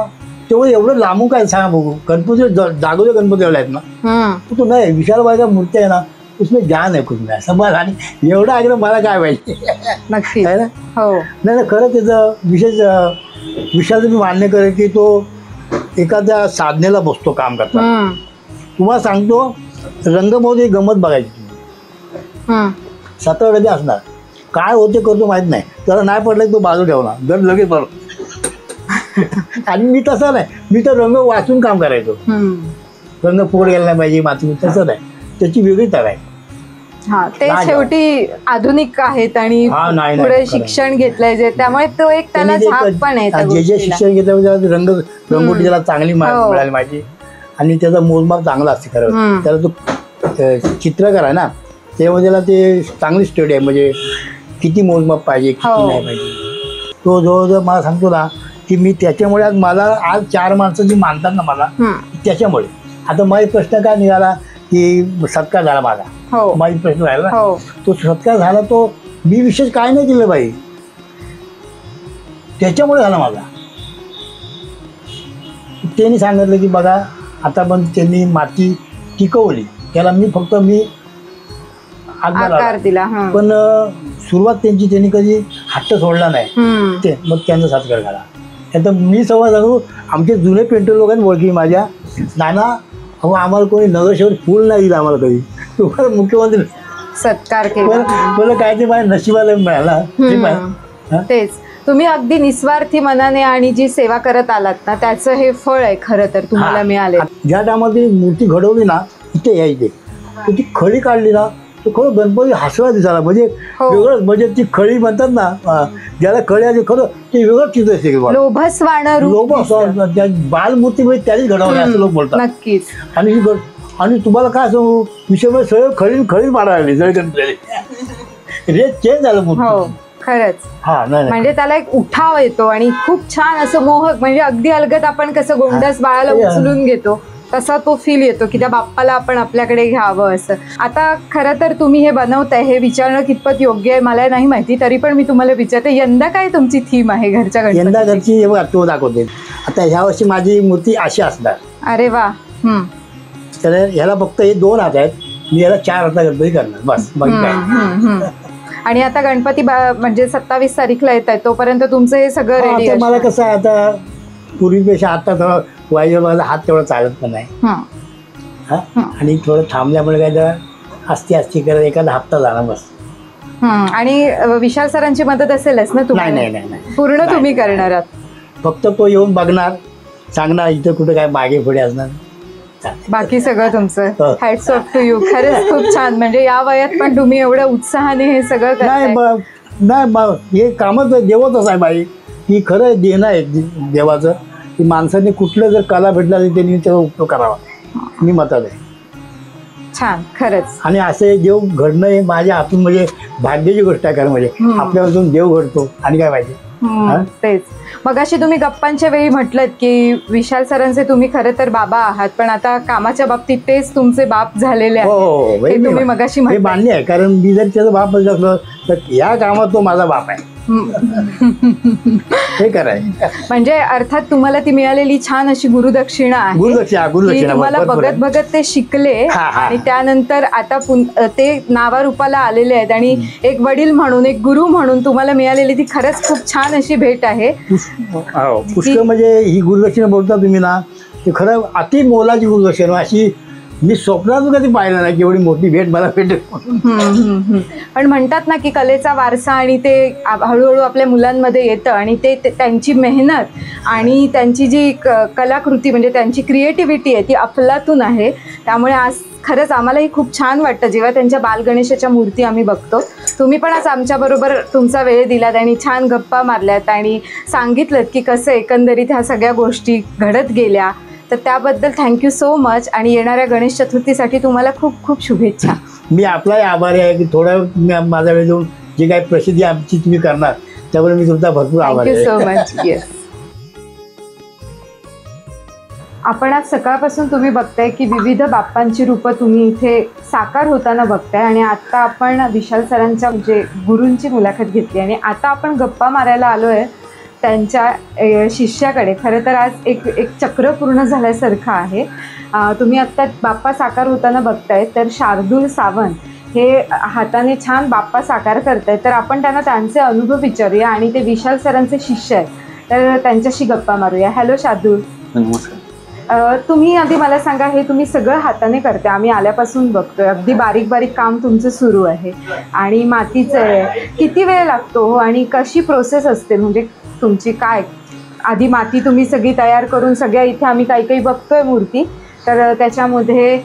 तेवढं एवढं लांबून काय सांगा बघू. गणपती जागोजे गणपती एवढे आहेत ना, तो नाही विशाल बाईचा मूर्ती आहे ना, उसमें ज्ञान आहे खूप नाही समज. आणि एवढं ऐकलं मला काय पाहिजे. नक्की आहे ना. हो नाही खरं त्याचं विशालचं मी मान्य करेन की तो एखाद्या साधनेला बसतो काम करता. तुम्हाला सांगतो रंगमहोत्सवी गंमत बघायची तुम्ही 17 डबे असणार, काय होते करतो माहीत नाही. त्याला नाही पडलं की तो बाजू ठेवणार, जर लगेच बरोबर. आणि मी तसं नाही, मी तर रंग वाचून काम करायचो. रंग पोट गेला नाही पाहिजे माती, तसं नाही, त्याची वेगळी तग आहे. हा ते शेवटी आधुनिक आहेत आणि पुढे शिक्षण घेतलंय जे, त्यामुळे तो एक त्याला झाप पण आहे. जे शिक्षण घेतलं रंगोटी त्याला चांगली मिळाली पाहिजे आणि त्याचा मोजमाप चांगला असते. खरं त्याला तो चित्रकार आहे ना, त्यामध्ये त्याला ते चांगली स्टडी आहे, म्हणजे किती मोजमाप पाहिजे किती नाही पाहिजे. तो जवळजवळ मला सांगतो ना की मी त्याच्यामुळे आज मला आज 4 माणसं जी मानतात ना मला, त्याच्यामुळे. आता माझा प्रश्न काय निघाला की सत्कार झाला माझा, माझा प्रश्न राहिला ना, तो सत्कार झाला तो मी विशेष काय नाही केलं बाई, त्याच्यामुळे झाला माझा. त्यांनी सांगितलं की बघा आता पण त्यांनी माती टिकवली, त्याला मी फक्त आकार दिला, पण सुरुवात त्यांनी कधी हट्ट सोडला नाही. ते मग त्यांचा सत्कार झाला. आता मी संवाद सांगू, आमचे जुने पेंटर लोकांनी ओळखी माझ्या, नाना अहो आम्हाला कोणी नगरसेवक फुल नाही दिलं आम्हाला कधी, तुम्हाला मुख्यमंत्री सत्कार केला. काय ते माझ्या नशिबाला मिळाला. तेच तुम्ही अगदी निस्वार्थी मनाने आणि जी सेवा करत आलात ना, त्याचं हे फळ आहे खरं तर तुम्हाला मिळाले. ज्या टायमाला ती मूर्ती घडवली ना, इथे यायचे ती खळी काढली ना, तो खरं गणपती हसवा दिसायला, म्हणजे वेगळंच. म्हणजे ती खळी म्हणतात ना, ज्याला खळी आहे खरं ते वेगळंच चित्र असते. त्या बालमूर्ती म्हणजे त्यानेच घडवली असं लोक बोलतात. नक्कीच. आणि तुम्हाला काय सांगू, विषय सगळं खळीच मारायला लागली सगळे गणपती, रेट चेंज झालं मूर्ती. खरंच. म्हणजे त्याला एक उठाव येतो आणि खूप छान असं मोहक, म्हणजे अगदी अलगद आपण कसं गोंडस बाळाला उचलून घेतो तसा तो फील येतो की त्या बाप्पाला आपण आपल्याकडे घ्यावं असं. आता खरं तर तुम्ही हे बनवताय हे विचारणं कितपत योग्य आहे मला नाही माहिती, तरी पण मी तुम्हाला विचारते, यंदा काय तुमची थीम आहे घरच्या गणपती? यंदा घरची तो दाखवते. आता ह्या वर्षी माझी मूर्ती अशी असणार. अरे वा. तर ह्याला फक्त हे 2 हात आहेत, मी याला 4 हात गणपती करणार बस, बाकी काय. आणि आता गणपती म्हणजे 27 तारीखला येत आहे, तोपर्यंत तुमचं हे सगळं रेडी. मला कसं आहे आता पूर्वीपेक्षा आता थोडं वाईट, माझा हात तेवढा चालत पण नाही. आणि थोडं थांबल्यामुळे काय जरा असती करत एखादा हप्ता झाला बस. आणि विशाल सरांची मदत असेलच ना तुम्हाला? नाही पूर्ण तुम्ही करणार आहात? फक्त तो येऊन बघणार, सांगणार इथं कुठे काय मागे पुढे असणार, बाकी सगळं तुमचं. Hats off to you. खरंच खूप छान. म्हणजे या वयात पण तुम्ही एवढ्या उत्साहाने हे सगळं करताय. नाही हे कामच देवतच आहे बाई, की खरं देणं आहे देवाचं, की माणसाने कुठलं जर कला भेटला तर त्यांनी त्याचा उपयोग करावा, मी मतात आहे. छान खरंच. आणि असे देव घडणं हे माझ्या हातून म्हणजे भाग्याची गोष्ट आहे. खरं म्हणजे आपल्यापासून देव घडतो आणि काय पाहिजे. तेच मगाशी तुम्ही गप्पांच्या वेळी म्हटलं की विशाल सरांचे तुम्ही खरं तर बाबा आहात, पण आता कामाच्या बाबतीत तेच तुमचे बाप झालेले आहेत. तुम्ही मगाशी मान्य आहे, कारण मी जर त्याचा बाप असलं तर ह्या कामात तो माझा बाप आहे. हे कराय म्हणजे अर्थात तुम्हाला ती मिळालेली छान अशी गुरुदक्षिणा आहे की तुम्हाला बघत बघत ते शिकले आणि त्यानंतर आता ते नावारूपाला आलेले आहेत आणि एक वडील म्हणून एक गुरु म्हणून तुम्हाला मिळालेली ती खरंच खूप छान अशी भेट आहे. पुष्कळ म्हणजे ही गुरुदक्षिणा बोलता तुम्ही ना, ती खरं अति मोलाची गुरुदक्षिणा. अशी मी स्वप्नात कधी पाहिलं नाही की एवढी मोठी भेट मला भेटेल. पण म्हणतात ना की कलेचा वारसा आणि ते हळूहळू आपल्या मुलांमध्ये येतं आणि ते त्यांची मेहनत आणि त्यांची जी कलाकृती म्हणजे त्यांची क्रिएटिव्हिटी आहे ती अफलातून आहे. त्यामुळे आज खरंच आम्हालाही खूप छान वाटतं जेव्हा त्यांच्या बालगणेशाच्या मूर्ती आम्ही बघतो. तुम्ही पण आज आमच्याबरोबर तुमचा वेळ दिलात आणि छान गप्पा मारल्यात आणि सांगितलं की कसं एकंदरीत ह्या सगळ्या गोष्टी घडत गेल्या. तर त्याबद्दल थँक्यू सो मच आणि येणाऱ्या गणेश चतुर्थीसाठी तुम्हाला खूप खूप शुभेच्छा. मी आपलाही आभारी आहे की थोडा माझा वेळ देऊन जी काही प्रसिद्धी आमची तुम्ही करणार त्यामुळे मी तुमचा भरपूर आभारी आहे. Thank you so much. येस, आपण आज सकाळपासून तुम्ही बघताय की विविध बाप्पांची रूपं तुम्ही इथे साकार होताना बघताय आणि आता आपण विशाल सरांच्या म्हणजे गुरूंची मुलाखत घेतली आणि आता आपण गप्पा मारायला आलोय त्यांच्या शिष्याकडे. खरं तर आज एक चक्र पूर्ण झाल्यासारखं आहे. तुम्ही आत्ता बाप्पा साकार होताना बघताय तर शार्दूल सावंत हे हाताने छान बाप्पा साकार करतायत. तर आपण त्यांना त्यांचे अनुभव विचारूया आणि ते विशाल सरांचे शिष्य आहेत तर त्यांच्याशी गप्पा मारूया. हॅलो शार्दूल. नमस्कार. तुम्ही आधी मला सांगा, हे तुम्ही सगळं हाताने करते, आम्ही आल्यापासून बघतोय अगदी बारीक बारीक काम तुमचं सुरू आहे आणि मातीचं आहे. किती वेळ लागतो आणि कशी प्रोसेस असते म्हणजे तुमची काय? आधी माती तुम्ही सगळी तयार करून सगळ्या इथे आम्ही काही काही बघतोय मूर्ती तर त्याच्यामध्ये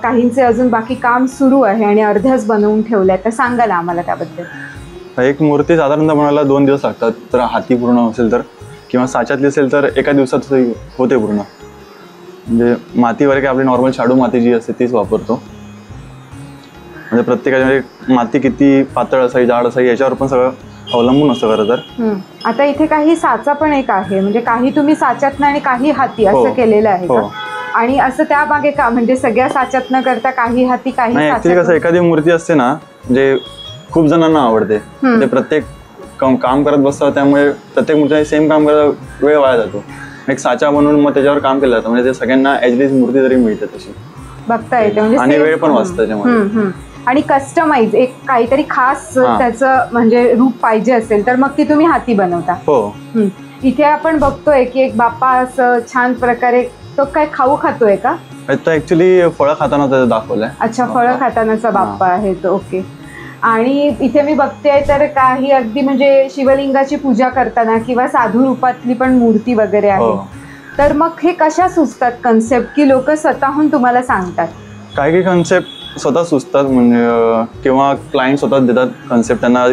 काहींचे अजून बाकी काम सुरू आहे आणि अर्ध्याच बनवून ठेवल्या. तर सांगा ना आम्हाला त्याबद्दल. एक मूर्ती साधारणतः बनायला 2 दिवस लागतात. तर हाती पूर्ण असेल तर किंवा साच्यातली असेल तर एका दिवसात होते पूर्ण. म्हणजे माती वगैरे आपली नॉर्मल शाडू माती जी असते तीच वापरतो. म्हणजे प्रत्येकाची माती किती पातळ असावी जाड असावी याच्यावर पण सगळं अवलंबून असतं खरं तर. आता इथे काही साचा पण एक आहे म्हणजे काही तुम्ही साच्यातनं आणि काही हाती असं केलेलं आहे का? आणि असं त्या मागे का म्हणजे सगळ्या साच्यात न करता काही हाती काही नाही. ऍक्च्युली कसं एखादी मूर्ती असते ना म्हणजे खूप जणांना आवडते ते प्रत्येक काम करत बसतात त्यामुळे प्रत्येक मूर्ती सेम काम करायला वेळ वाया जातो. एक साचा बनवून मग त्याच्यावर काम केलं जातं म्हणजे ते सगळ्यांना ॲटलीस्ट मूर्ती तरी मिळते तशी बघता येते म्हणजे आणि वेळ पण वाचतं त्याच्यामध्ये. आणि कस्टमाइज एक काहीतरी खास त्याचं म्हणजे रूप पाहिजे असेल तर मग ती तुम्ही हाती बनवता. हो. इथे आपण बघतोय की एक बाप्पा असं छान प्रकारे तो काय खाऊ खातोय का? तो ऍक्च्युली फळं खाताना दाखवलंय. अच्छा, फळं खातानाचा बाप्पा आहे तो. ओके. आणि इथे मी बघते तर काही अगदी म्हणजे शिवलिंगाची पूजा करताना किंवा साधू रूपातली पण मूर्ती वगैरे आहे. तर मग हे कशा सुचतात कन्सेप्ट की लोक स्वतःहून तुम्हाला सांगतात? काही कन्सेप्ट स्वतः सुचतात म्हणजे किंवा क्लायंट स्वतः देतात कन्सेप्ट, त्यांना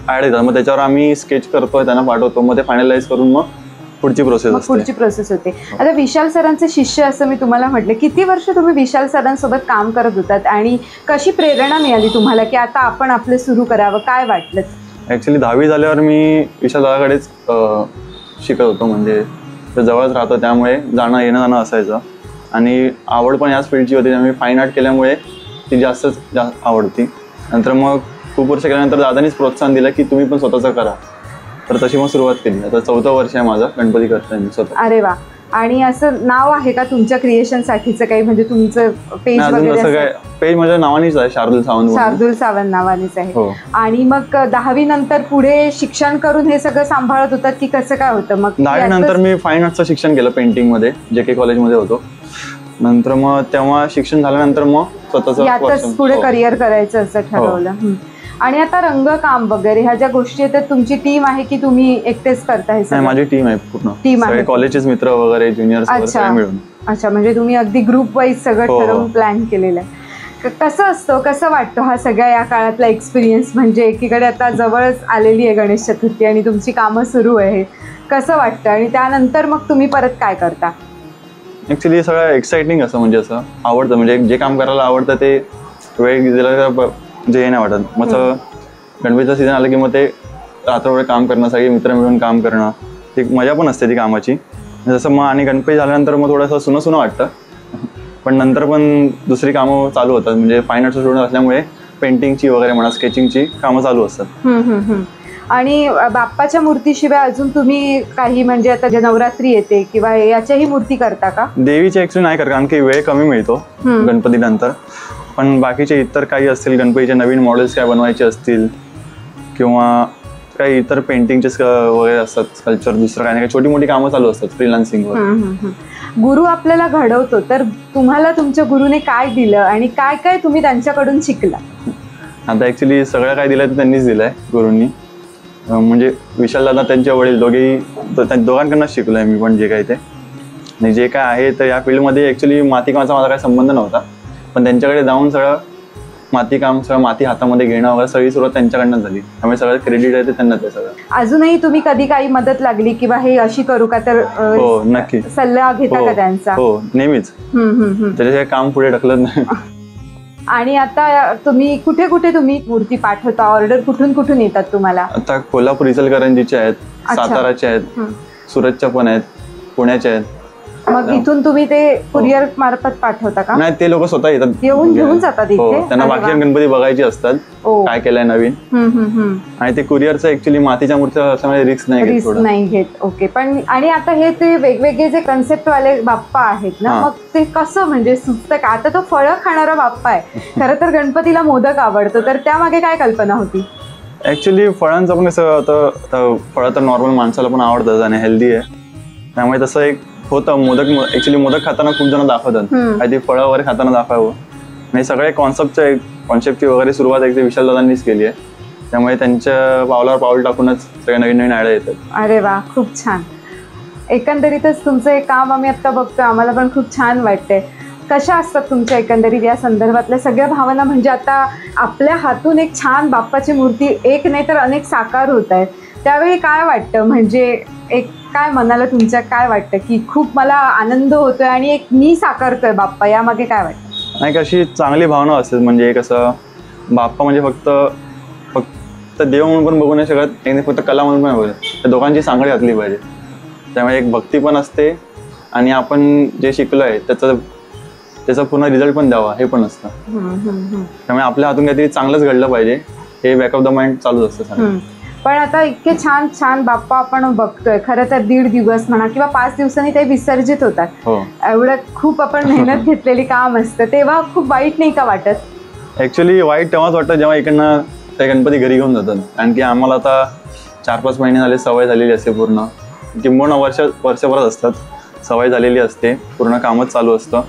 ॲड येतात मग त्याच्यावर आम्ही स्केच करतोय त्यांना पाठवतो मग ते फायनलाइज करून मग पुढची प्रोसेस होते. आता विशाल सरांचे शिष्य असं मी तुम्हाला म्हटलं, किती वर्ष तुम्ही विशाल सरांसोबत काम करत होतात आणि कशी प्रेरणा मिळाली तुम्हाला की आता आपण आपलं सुरू करावं? काय वाटलं? ॲक्च्युली 10वी झाल्यावर मी विशाल दादाकडेच शिकत होतो म्हणजे जवळच राहतो त्यामुळे जाणं येणं असायचं आणि आवड पण याच फील्डची होती त्यामुळे फाईन आर्ट केल्यामुळे ती जास्त आवडती. नंतर मग खूप वर्ष केल्यानंतर दादानीच प्रोत्साहन दिलं की तुम्ही पण स्वतःचं करा. तर तशी मग सुरुवात केली. आता 4थं वर्ष आहे माझं गणपती करतोय मी स्वतः. अरे वा. आणि असं नाव आहे का तुमच्या क्रिएशन साठीचं काही म्हणजे तुमचं पेज वगैरे? पेज माझ्या नावानेच आहे, शार्दूल सावंत. शार्दूल सावंत नावानेच आहे. आणि मग 10वी नंतर पुढे शिक्षण करून हे सगळं सांभाळत होतात की कसं काय होतं? मग 10वी नंतर मी फाईन आर्टचं शिक्षण केलं पेंटिंग मध्ये, JK कॉलेजमध्ये होतो. नंतर मग तेव्हा शिक्षण झाल्यानंतर मग स्वतःच पुढे करिअर करायचं असं ठरवलं. आणि आता रंगकाम वगैरे ह्या ज्या गोष्टी आहेत तुमची टीम आहे की तुम्ही एकटेच करताय? माझी टीम आहे पूर्ण. टीम आहे, कॉलेजचे मित्र वगैरे ज्युनियर्स वगैरे मिळून. अच्छा, म्हणजे तुम्ही अगदी ग्रुप वाईज सगळं ठरवून प्लॅन केलेलं आहे. कसं असतं, कसं वाटतं हा सगळ्या या काळातला एक्सपिरियन्स? म्हणजे एकीकडे आता जवळच आलेली आहे गणेश चतुर्थी आणि तुमची कामं सुरू आहे, कसं वाटतं? आणि त्यानंतर मग तुम्ही परत काय करता? ऍक्च्युली सगळं एक्साइटिंग असं म्हणजे असं आवडतं म्हणजे जे काम करायला आवडतं ते वेळ दिला जे नाही वाटत. मग गणपतीचं सीझन आलं की मग ते रात्रभर काम करणं, सगळे मित्र मिळून काम करणं, ती मजा पण असते ती कामाची. जसं मग आणि गणपती झाल्यानंतर मग थोडंसं सुनं वाटतं पण नंतर पण दुसरी कामं चालू होतात म्हणजे फाईन आर्टचं स्टुडंट असल्यामुळे पेंटिंगची वगैरे म्हणा, स्केचिंगची कामं चालू असतात. आणि बाप्पाच्या मूर्तीशिवाय अजून तुम्ही काही म्हणजे आता जे नवरात्री येते किंवा याच्याही मूर्ती करता का? देवीची ऍक्च्युली नाही करत कारण की वेळ कमी मिळतो गणपती नंतर. पण बाकीचे इतर काही असतील, गणपतीचे नवीन मॉडेल्स काय बनवायचे असतील किंवा काही इतर पेंटिंगचे वगैरे असतात, स्कल्पचर, दुसरं काही नाही, छोटी मोठी कामं चालू असतात फ्रीलान्सिंगवर. गुरु आपल्याला घडवतो, तर तुम्हाला तुमच्या गुरुने काय दिलं आणि काय काय तुम्ही त्यांच्याकडून शिकला? आता ऍक्च्युली सगळं काय दिलंय ते त्यांनीच दिलंय गुरूंनी. म्हणजे विशाल दादा, त्यांचे वडील दोघांकडनं शिकलोय मी पण जे काही ते. आणि जे काय आहे तर या फील्डमध्ये ऍक्च्युली मातीकामाचा माझा काही संबंध नव्हता, पण त्यांच्याकडे जाऊन सगळं मातीकाम, सगळं माती हातामध्ये घेणं वगैरे सगळी सुरुवात त्यांच्याकडनं झाली. त्यामुळे सगळं क्रेडिट आहे ते त्यांनाच आहे सगळं. अजूनही तुम्ही कधी काही मदत लागली किंवा हे अशी करू का तर हो नक्की सल्ला घेता का त्यांचा? हो नेहमीच. त्याच्याशिवाय काम पुढे ढकलत नाही. आणि आता तुम्ही कुठे कुठे तुम्ही मूर्ती पाठवता? ऑर्डर कुठून कुठून येतात तुम्हाला? आता कोल्हापूर, इचलकरंजीच्या आहेत, साताराच्या आहेत, सुरतच्या पण आहेत, पुण्याच्या आहेत. मग इथून तुम्ही ते कुरिअर मार्फत पाठवता का? नाही, ते लोक स्वतः येतात, येऊन घेऊन जातात हो. इथे. त्यांना बाकी गणपती बघायचे असतात, काय केलंय नवीन. आणि ते कुरिअरचं ऍक्च्युली मातीच्या मूर्ती असल्यामुळे रिस्क नाही घेत. ओके. पण आणि आता हे ते वेगवेगळे जे कन्सेप्ट वाले बाप्पा आहेत ना, मग ते कसं म्हणजे सुचतं का? आता तो फळं खाणारा बाप्पा आहे, खरं तर गणपतीला मोदक आवडतो, तर त्यामागे काय कल्पना होती? ऍक्च्युली फळांचं पण कसं होतं, फळं तर नॉर्मल माणसाला पण आवडतात आणि हेल्दी आहे, त्यामुळे तसं एक होतं. ऍक्च्युली मोदक खाताना खूप जण दाखवतात, काही फळं वगैरे खाताना दाखवावं. म्हणजे सगळे कॉन्सेप्टची वगैरे सुरुवात एकदा विशाल दादांनीच केली आहे, त्यामुळे त्यांच्या पावलावर पाऊल टाकूनच सगळे नवीन नवीन आयडिया येतात. अरे वा, खूप छान. एकंदरीतच तुमचं हे काम आम्ही आता बघतोय, आम्हाला पण खूप छान वाटतंय. कशा असतात तुमच्या एकंदरीत या संदर्भातल्या सगळ्या भावना? म्हणजे आता आपल्या हातून एक छान बाप्पाची मूर्ती एक नाही तर अनेक साकार होत आहेत, त्यावेळी काय वाटतं? म्हणजे एक काय मनाला तुमच्या काय वाटतं की खूप मला आनंद होतोय आणि एक मी साकारतोय बाप्पा, यामागे काय वाटतं? नाही, कशी चांगली भावना असते. म्हणजे कसं बाप्पा म्हणजे फक्त देव म्हणून पण बघू नाही शकत, फक्त कला म्हणून पण बघू, त्या दोघांची सांगडी घातली पाहिजे. त्यामुळे एक भक्ती पण असते आणि आपण जे शिकलोय त्याचा पूर्ण रिझल्ट पण द्यावा हे पण असतं. त्यामुळे आपल्या हातून काहीतरी चांगलंच घडलं पाहिजे हे बॅक ऑफ द माइंड चालूच असतं. पण आता इतके छान छान बाप्पा आपण बघतोय, खरं तर 1.5 दिवस म्हणा किंवा 5 दिवसांनी ते विसर्जित होतात. एवढं खूप आपण मेहनत घेतलेली काम असतं, तेव्हा खूप वाईट नाही का वाटत? ऍक्च्युली वाईट तेव्हाच वाटतं जेव्हा इकडनं ते गणपती घरी घेऊन जातात, कारण की आम्हाला आता 4-5 महिने झाले सवय झालेली असते, पूर्ण किंबहुना वर्षभरात असतात, सवय झालेली असते, पूर्ण कामच चालू असतं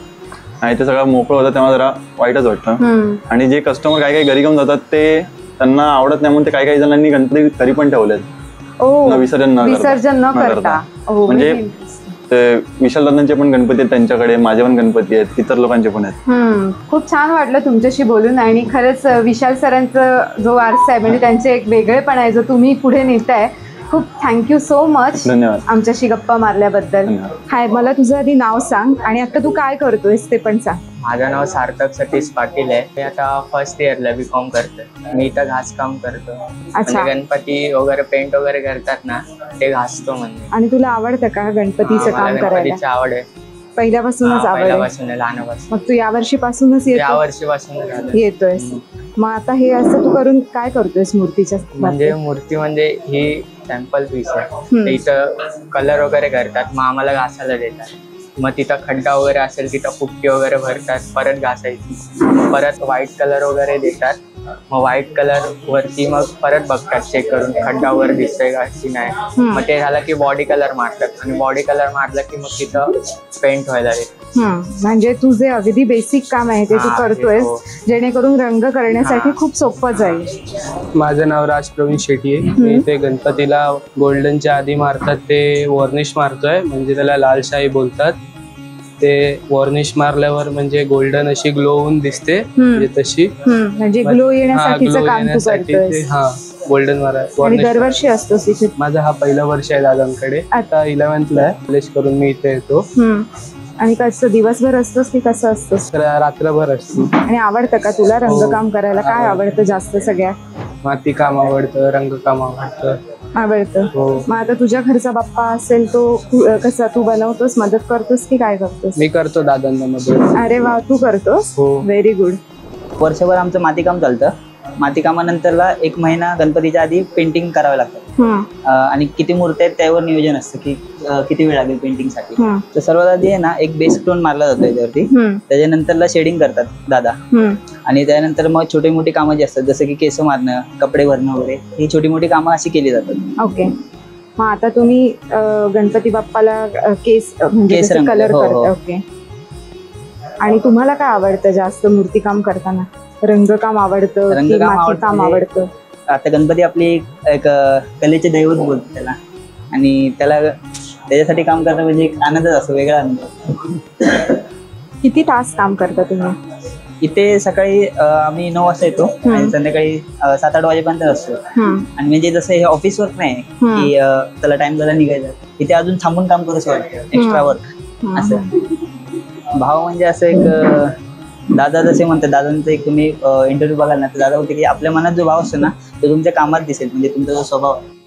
आणि ते सगळं मोकळं होतं, तेव्हा जरा वाईटच वाटतं. आणि जे कस्टमर काही घरी घेऊन जातात ते त्यांना आवडत नाही म्हणून ते काही जणांनी गणपती घरी पण ठेवलेत, विसर्जन न करता. म्हणजे विशाल दादांचे पण गणपती आहेत त्यांच्याकडे, माझे पण गणपती आहेत, इतर लोकांचे पण आहेत. खूप छान वाटलं तुमच्याशी बोलून. आणि खरंच विशाल सरांचा जो वारसा आहे, म्हणजे त्यांचे एक वेगळेपण आहे जो तुम्ही पुढे नेताय. खूप थँक्यू सो मच आमच्याशी गप्पा मारल्याबद्दल. हाय, मला तुझं आधी नाव सांग आणि आता तू काय करतोयस ते पण सांग. माझं नाव सार्थक सतीश पाटील आहे. मी आता फर्स्ट इयरला B.Com करतोय. मी इथं घासकाम करतो. म्हणजे गणपती वगैरे पेंट वगैरे करतात ना, ते घासतो. म्हणजे आणि तुला आवडतं का गणपतीचं काम करायला? गणपतीची आवड आहे पहिल्यापासूनच. पहिल्यापासून लहानपासून. मग तू यावर्षीपासूनच येतोयस? मग आता हे असं तू करून काय करतोयस मूर्तीच्या? म्हणजे मूर्ती म्हणजे ही सॅम्पल पीस आहे, इथं कलर वगैरे करतात, मग आम्हाला घासायला देतात. मग तिथं खड्डा वगैरे असेल तिथं पुट्टी वगैरे भरतात, परत घासायची, परत व्हाईट कलर वगैरे देतात. मग व्हाईट कलर वरती मग परत बघतात चेक करून खड्डा वगैरे दिसतोय का की नाही. मग ते झालं की बॉडी कलर मारतात आणि बॉडी कलर मारलं की मग तिथं पेंट व्हायला देतात. म्हणजे तुझे अगदी बेसिक काम आहे ते तू करतोयस, जेणेकरून रंग करण्यासाठी खूप सोपं जाईल. माझं नाव राज प्रवीण शेट्टी आहे. मी इथे गणपतीला गोल्डनच्या आधी मारतात ते वॉर्निश मारतोय, म्हणजे त्याला लालशाही बोलतात. ते वॉर्निश मारल्यावर म्हणजे गोल्डन अशी ग्लो होऊन दिसते, म्हणजे तशी म्हणजे ग्लो येण्यासाठीचं काम तू करतोयस. गोल्डन आणि दरवर्षी असतोस इथे? माझा हा पहिला वर्ष आहे दादांकडे. आता 11th आहे. कॉलेज करून मी इथे येतो. आणि कसं दिवसभर असतोस की कसं असतोस? रात्रभर असतो. आणि आवडतं का तुला रंगकाम करायला? काय आवडतं जास्त सगळ्यात? माती काम आवडतं, रंगकाम आवडतं. मग आता तुझ्या घरचा बाप्पा असेल तो कसा तू बनवतोस, मदत करतोस की काय करतोस? मी करतो दादांना मदत. अरे वा, तू करतोस? Very good. वर्षभर आमचं मातीकाम चालतं. मातीकामानंतरला 1 महिना गणपतीच्या आधी पेंटिंग करावं लागतं. आणि किती मूर्ती आहेत त्यावर नियोजन असतं की किती वेळ लागेल पेंटिंगसाठी. तर सर्वात आधी आहे ना एक बेस टोन मारला जातो याच्यावरती. त्याच्यानंतरला शेडिंग करतात दादा. आणि त्यानंतर मग छोटी मोठी कामं जी असतात जसं की केस मारणं, कपडे भरणं वगैरे, ही छोटी मोठी कामं अशी केली जातात. ओके. मग आता तुम्ही गणपती बाप्पाला केस रंग कलर हो, करता. ओके. आणि तुम्हाला काय आवडतं जास्त मूर्तीकाम करताना? रंगकाम आवडतं की मातीकाम आवडतं? आता गणपती आपली एक कलेचे दैवत बोलतो त्याला. आणि त्याच्यासाठी काम करणं म्हणजे एक आनंदच असतो, वेगळा आनंद. किती तास काम करता तुम्ही इथे? सकाळी आम्ही 9 वाजता येतो आणि संध्याकाळी 7-8 वाजेपर्यंत असतो. आणि म्हणजे जसं हे ऑफिस वर्क नाही की त्याला टाइम झाला निघायचा, इथे अजून थांबून काम करूच वाटतं, एक्स्ट्रा वर्क असं. भाव म्हणजे असं एक दादा जसे म्हणतात, दादांचं एक तुम्ही इंटरव्ह्यू बघाल ना तर दादा होते की आपल्या मनात जो भाव असतो ना तो तुमच्या कामात दिसेल, म्हणजे तुमचा जो स्वभाव आहे.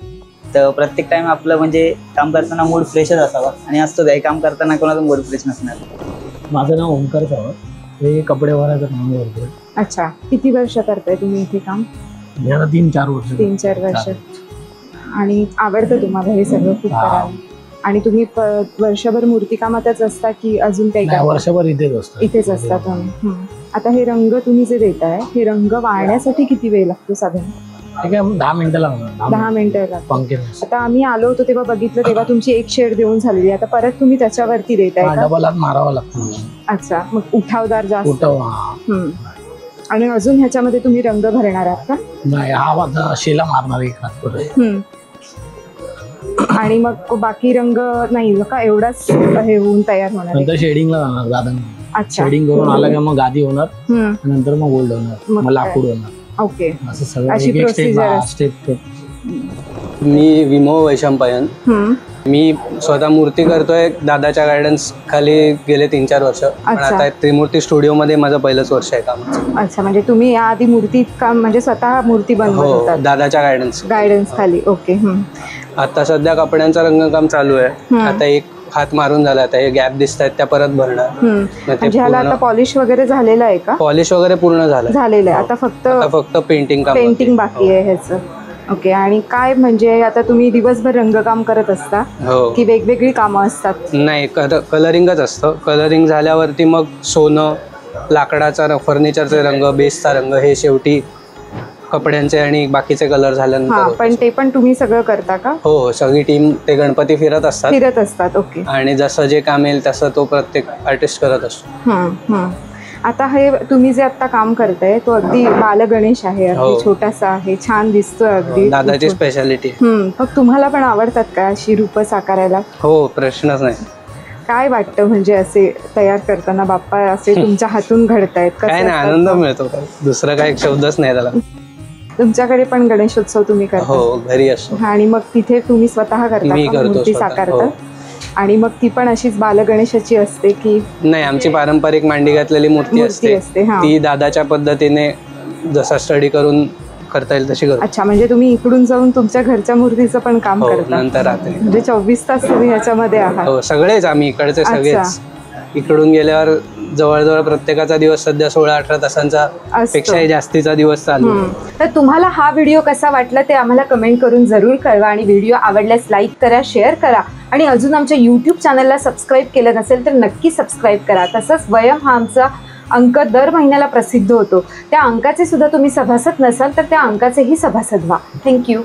तर प्रत्येक टाइम आपलं म्हणजे काम करताना मूड फ्रेशच असावा आणि असतो हे काम करताना कोणाचा मूड फ्रेश नसणार. माझं नाव ओंकार सावंत. हे कपडे भरायचं काम करतो. अच्छा. किती वर्ष करताय तुम्ही इथे काम? 3-4 वर्ष. 3-4 वर्ष. आणि आवडतं तुम्हाला हे सगळं खूप करायला? आणि तुम्ही वर्षभर मूर्तिकामातच असता की अजून काही? वर्षभर इथेच असतो. इथेच असता तुम्ही. आता हे रंग तुम्ही जे देताय, हे रंग वाळण्यासाठी किती वेळ लागतो साधारण? ठीक आहे, 10 मिनिटं लागणार. 10 मिनिटं लागतात. आता आम्ही आलो होतो तेव्हा बघितलं, तेव्हा तुमची एक शेड देऊन झालेली, आता परत तुम्ही त्याच्यावरती देताय का? डबल हात मारावा लागतो. अच्छा. मग उठावदार जास्त. आणि अजून ह्याच्यामध्ये तुम्ही रंग भरणार आहात का? नाही, हा शेला मारणार एक हात. आणि मग बाकी रंग नाही का? एवढाच हे होऊन तयार होणार? नंतर शेडिंगला जाणार दादा. अच्छा. शेडिंग करून आला की मग गादी होणार, नंतर मग गोल्ड होणार, मग लाकूड होणार. ओके. असं सगळं अशी प्रोसिजर स्टेप. मी विमो वैशंपायन. मी स्वतः मूर्ती करतोय दादाच्या गायडन्स खाली गेले 3-4 वर्ष. पण आता त्रिमूर्ती स्टुडिओ मध्ये माझं पहिलंच वर्ष आहे कामाचं. अच्छा. म्हणजे तुम्ही याआधी मूर्ती काम म्हणजे स्वतः मूर्ती बनवतात? दादाच्या गायडन्स खाली. ओके. आता सध्या कपड्यांचं रंगकाम चालू आहे. आता एक हात मारून झाला, आता हे गॅप दिसतात त्या परत भरणार. म्हणजे ह्याला आता पॉलिश वगैरे झालेलं आहे का? पॉलिश वगैरे पूर्ण झालेलं आहे. आता फक्त पेंटिंग बाकी आहे ह्याचं. ओके. आणि काय म्हणजे आता तुम्ही दिवसभर रंगकाम करत असता की वेगवेगळी कामं असतात? नाही, कलरिंगच असतं. कलरिंग झाल्यावरती मग सोनं, लाकडाचा फर्निचरचे रंग, बेसचा रंग, हे शेवटी कपड्यांचे आणि बाकीचे कलर झाल्यानंतर. पण ते पण तुम्ही सगळं करता का? हो, सगळी टीम ते गणपती फिरत असतात. ओके. आणि जसं जे काम येईल तसं तो प्रत्येक आर्टिस्ट करत असतो. आता हे तुम्ही जे आता काम करताय तो अगदी बालगणेश आहे, अगदी छोटासा आहे, छान दिसतोय अगदी. दादाची स्पेशालिटी. मग तुम्हाला पण आवडतात का अशी रूपं साकारायला? हो, प्रश्नच नाही. काय वाटतं म्हणजे असे तयार करताना बाप्पा असे तुमच्या हातून घडतायत? काय नाही, आनंद मिळतो. दुसरा काही शब्दच नाही त्याला. तुमच्याकडे पण गणेशोत्सव तुम्ही करता? हो, घरी असतो. आणि मग तिथे तुम्ही स्वतः करता मूर्ती साकारता? आणि मग ती पण अशीच बालगणेशाची असते की नाही? आमची पारंपरिक मांडी घातलेली मूर्ती असते. ती दादाच्या पद्धतीने जसा स्टडी करून करता येईल तशी करतो. अच्छा. म्हणजे तुम्ही इकडून जाऊन तुमच्या घरच्या मूर्तीचं पण काम करता? नंतर राहते. म्हणजे 24 तास तुम्ही ह्याच्यामध्ये आहात? हो, सगळेच आम्ही इकडचे सगळेच. इकडून गेल्यावर जवळजवळ प्रत्येकाचा दिवस सध्या 16-18 तासांचा पेक्षाही जास्तीचा दिवस चालू. तर तुम्हाला हा व्हिडिओ कसा वाटला ते आम्हाला कमेंट करून जरूर कळवा. आणि व्हिडिओ आवडल्यास लाईक करा, शेअर करा. आणि अजून आमच्या यूट्यूब चॅनलला सबस्क्राईब केलं नसेल तर नक्की सबस्क्राईब करा. तसंच वयम हा आमचा अंक दर महिन्याला प्रसिद्ध होतो. त्या अंकाचे सुद्धा तुम्ही सभासद नसाल तर त्या अंकाचेही सभासद व्हा. थँक्यू.